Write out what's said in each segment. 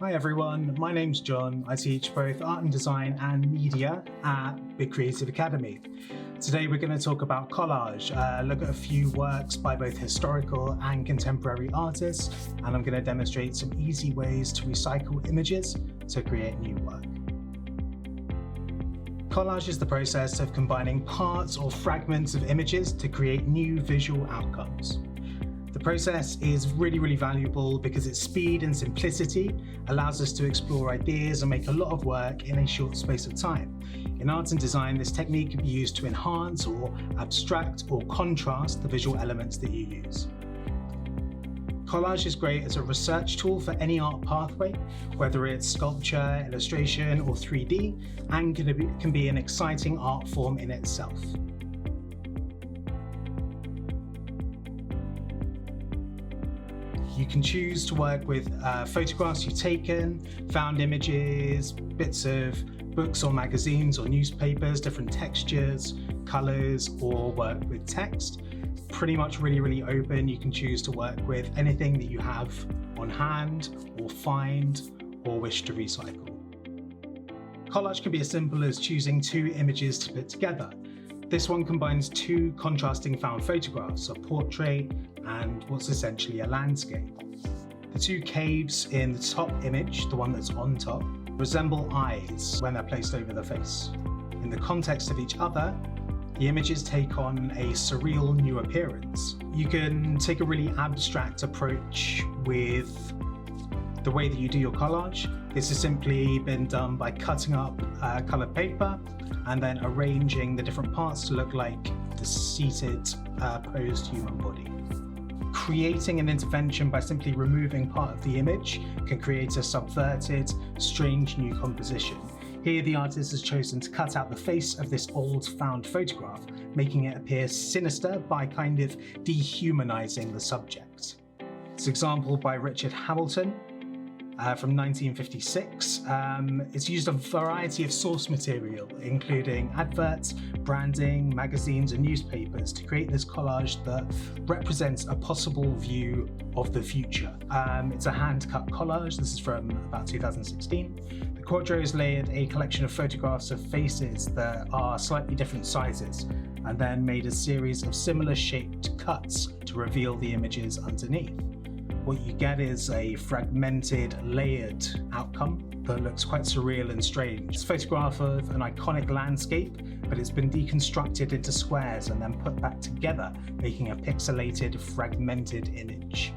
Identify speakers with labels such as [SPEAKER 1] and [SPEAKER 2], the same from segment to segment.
[SPEAKER 1] Hi everyone, my name's John. I teach both art and design and media at Big Creative Academy. Today we're going to talk about collage, look at a few works by both historical and contemporary artists, and I'm going to demonstrate some easy ways to recycle images to create new work. Collage is the process of combining parts or fragments of images to create new visual outcomes. The process is really valuable because its speed and simplicity allows us to explore ideas and make a lot of work in a short space of time. In art and design, this technique can be used to enhance or abstract or contrast the visual elements that you use. Collage is great as a research tool for any art pathway, whether it's sculpture, illustration, or 3D, and can be an exciting art form in itself. You can choose to work with photographs you've taken, found images, bits of books or magazines or newspapers, different textures, colors, or work with text. Pretty much really open. You can choose to work with anything that you have on hand or find or wish to recycle. Collage can be as simple as choosing two images to put together. This one combines two contrasting found photographs, a portrait and what's essentially a landscape. The two caves in the top image, the one that's on top, resemble eyes when they're placed over the face. In the context of each other, the images take on a surreal new appearance. You can take a really abstract approach with the way that you do your collage. This has simply been done by cutting up coloured paper and then arranging the different parts to look like the seated, posed human body. Creating an intervention by simply removing part of the image can create a subverted, strange new composition. Here the artist has chosen to cut out the face of this old found photograph, making it appear sinister by kind of dehumanizing the subject. This example by Richard Hamilton from 1956. It's used a variety of source material, including adverts, branding, magazines, and newspapers to create this collage that represents a possible view of the future. It's a hand-cut collage. This is from about 2016. The quadros layered a collection of photographs of faces that are slightly different sizes, and then made a series of similar shaped cuts to reveal the images underneath. What you get is a fragmented, layered outcome that looks quite surreal and strange. It's a photograph of an iconic landscape, but it's been deconstructed into squares and then put back together, making a pixelated, fragmented image.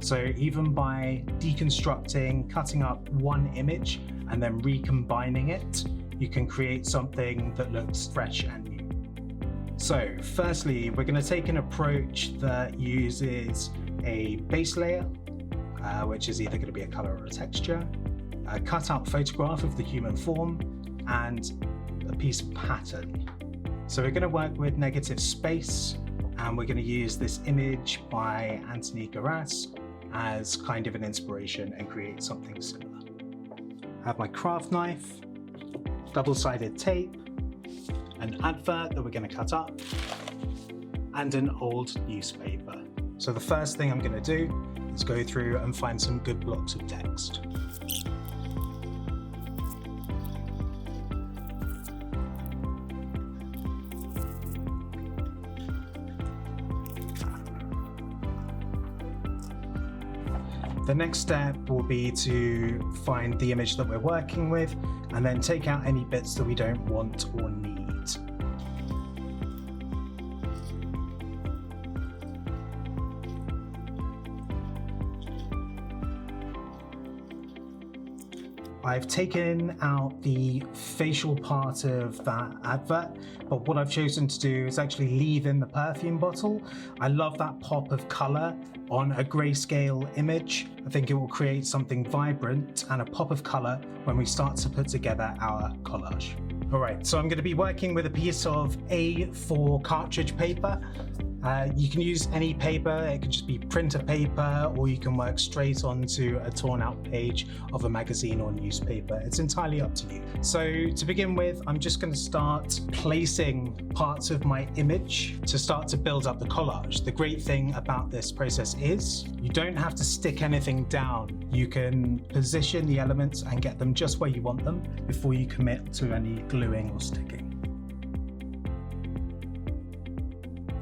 [SPEAKER 1] So even by deconstructing, cutting up one image, and then recombining it, you can create something that looks fresh and new. So firstly, we're going to take an approach that uses a base layer, which is either going to be a color or a texture, a cut out photograph of the human form, and a piece of pattern. So we're going to work with negative space, and we're going to use this image by Anthony Garas as kind of an inspiration and create something similar. I have my craft knife, double-sided tape, an advert that we're going to cut up, and an old newspaper. So the first thing I'm going to do is go through and find some good blocks of text. The next step will be to find the image that we're working with and then take out any bits that we don't want or need. I've taken out the facial part of that advert, but what I've chosen to do is actually leave in the perfume bottle. I love that pop of color on a grayscale image. I think it will create something vibrant and a pop of color when we start to put together our collage. All right, so I'm going to be working with a piece of A4 cartridge paper. You can use any paper, it could just be printer paper, or you can work straight onto a torn out page of a magazine or newspaper. It's entirely up to you. So to begin with, I'm just going to start placing parts of my image to start to build up the collage. The great thing about this process is you don't have to stick anything down. You can position the elements and get them just where you want them before you commit to any gluing or sticking.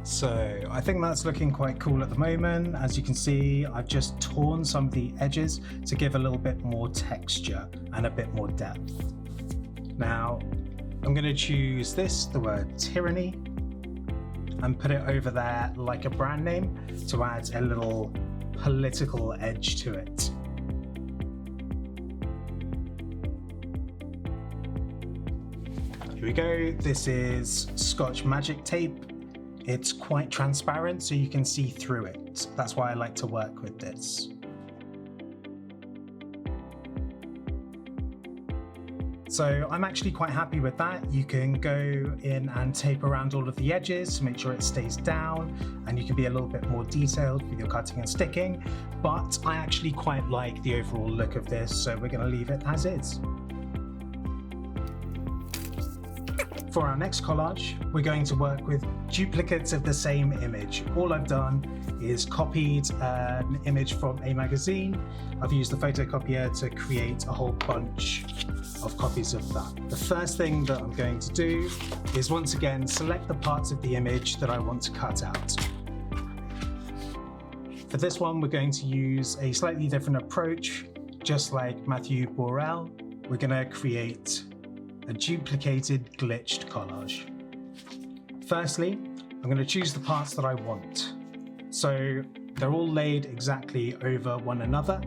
[SPEAKER 1] So I think that's looking quite cool at the moment. As you can see, I've just torn some of the edges to give a little bit more texture and a bit more depth. Now, I'm going to choose this, the word tyranny, and put it over there like a brand name to add a little political edge to it. Here we go. This is Scotch Magic Tape. It's quite transparent, so you can see through it. That's why I like to work with this. So I'm actually quite happy with that. You can go in and tape around all of the edges to make sure it stays down, and you can be a little bit more detailed with your cutting and sticking, but I actually quite like the overall look of this, so we're going to leave it as is. For our next collage, we're going to work with duplicates of the same image. All I've done is copied an image from a magazine. I've used the photocopier to create a whole bunch of copies of that. The first thing that I'm going to do is once again select the parts of the image that I want to cut out. For this one, we're going to use a slightly different approach. Just like Matthew Borrell, we're going to create a duplicated glitched collage. Firstly, I'm going to choose the parts that I want. So they're all laid exactly over one another,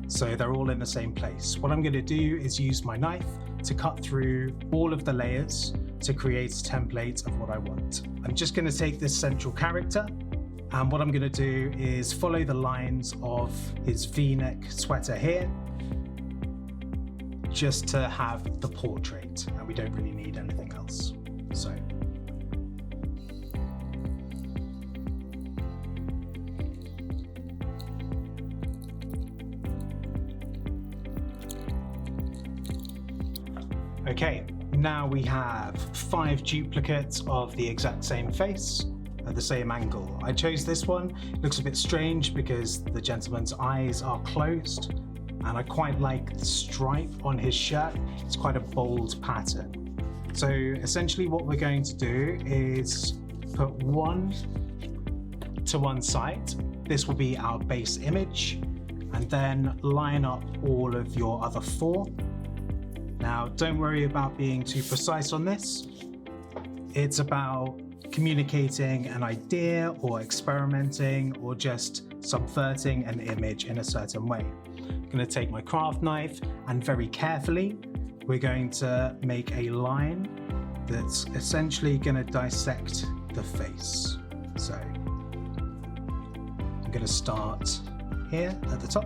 [SPEAKER 1] so they're all in the same place. What I'm going to do is use my knife to cut through all of the layers to create a template of what I want. I'm just going to take this central character, and what I'm going to do is follow the lines of his V-neck sweater here, just to have the portrait, and we don't really need anything else. So okay, now we have 5 duplicates of the exact same face at the same angle. I chose this one. It looks a bit strange because the gentleman's eyes are closed, and I quite like the stripe on his shirt. It's quite a bold pattern. So essentially what we're going to do is put one to one side. This will be our base image, and then line up all of your other 4. Now, don't worry about being too precise on this. It's about communicating an idea or experimenting or just subverting an image in a certain way. I'm going to take my craft knife and very carefully we're going to make a line that's essentially going to dissect the face. So I'm going to start here at the top.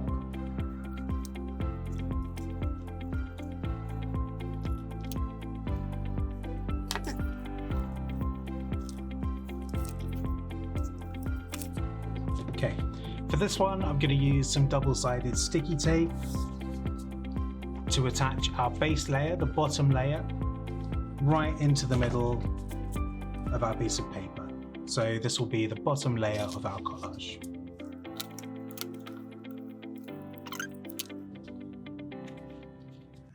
[SPEAKER 1] Okay. For this one, I'm going to use some double-sided sticky tape to attach our base layer, the bottom layer, right into the middle of our piece of paper. So this will be the bottom layer of our collage.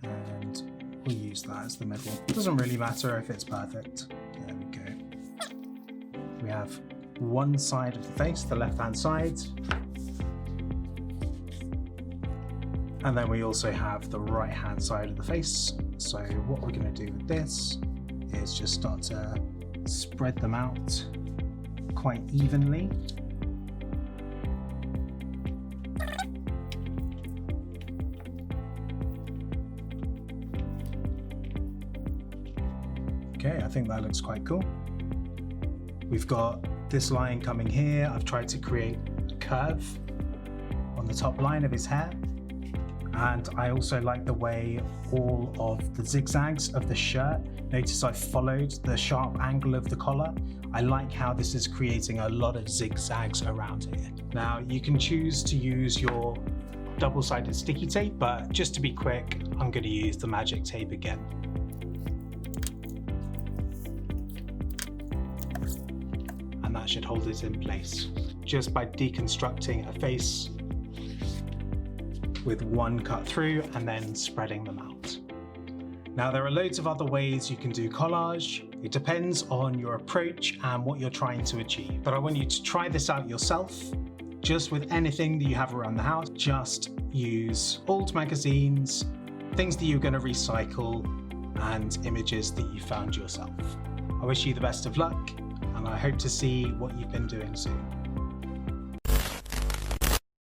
[SPEAKER 1] And we'll use that as the middle. It doesn't really matter if it's perfect. There we go. We have one side of the face, the left-hand side. And then we also have the right-hand side of the face. So what we're going to do with this is just start to spread them out quite evenly. Okay, I think that looks quite cool. We've got this line coming here. I've tried to create a curve on the top line of his hair. And I also like the way all of the zigzags of the shirt, notice I've followed the sharp angle of the collar. I like how this is creating a lot of zigzags around here. Now you can choose to use your double-sided sticky tape, but just to be quick, I'm going to use the magic tape again. And that should hold it in place just by deconstructing a face with one cut through and then spreading them out. Now there are loads of other ways you can do collage. It depends on your approach and what you're trying to achieve. But I want you to try this out yourself, just with anything that you have around the house. Just use old magazines, things that you're going to recycle, and images that you found yourself. I wish you the best of luck, and I hope to see what you've been doing soon.